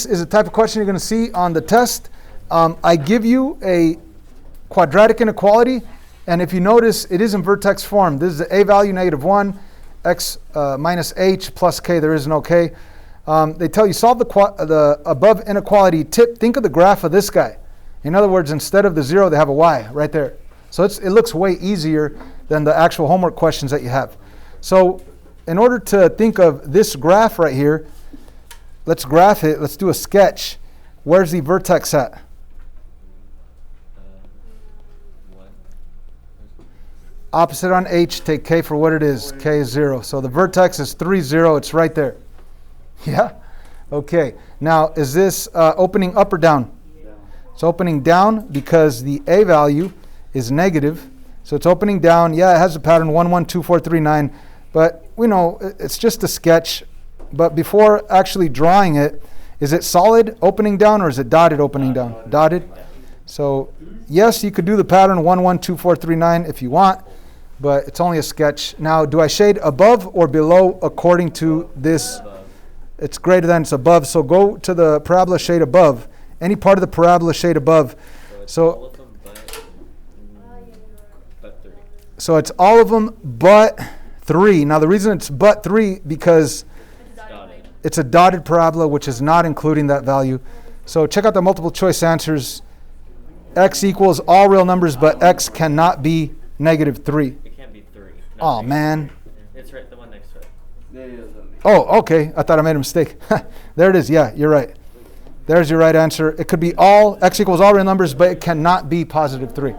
this is a type of question you're going to see on the test. I give you a quadratic inequality, and if you notice, it is in vertex form. This is the a value -1, x minus h plus k. There is no k. They tell you solve the above inequality. Think of the graph of this guy. In other words, instead of the 0, they have a y right there. So it looks way easier than the actual homework questions that you have. So in order to think of this graph right here, let's graph it. Let's do a sketch. Where's the vertex at? Opposite on h, take k for what it is. K is 0. So the vertex is 3, 0. It's right there. Yeah? Okay. Now, is this opening up or down? It's opening down because the a value is negative. So it's opening down. Yeah, it has a pattern 1, 1, 2, 4, 3, 9. But we know it's just a sketch. But before actually drawing it, is it solid opening down or is it dotted opening down? Dotted. So yes, you could do the pattern 1, 1, 2, 4, 3, 9 if you want, but it's only a sketch. Now, do I shade above or below according to this? It's greater than, it's above. So go to the parabola shade above. Any part of the parabola shade above. So it's all of them but 3. Now the reason it's but 3 because it's a dotted parabola, which is not including that value. So check out the multiple choice answers. X equals all real numbers, but x cannot be -3. It can't be 3. Oh, man. It's right, the one next to it. Oh, okay. I thought I made a mistake. There it is. Yeah, you're right. There's your right answer. It could be all, x equals all real numbers, but it cannot be +3.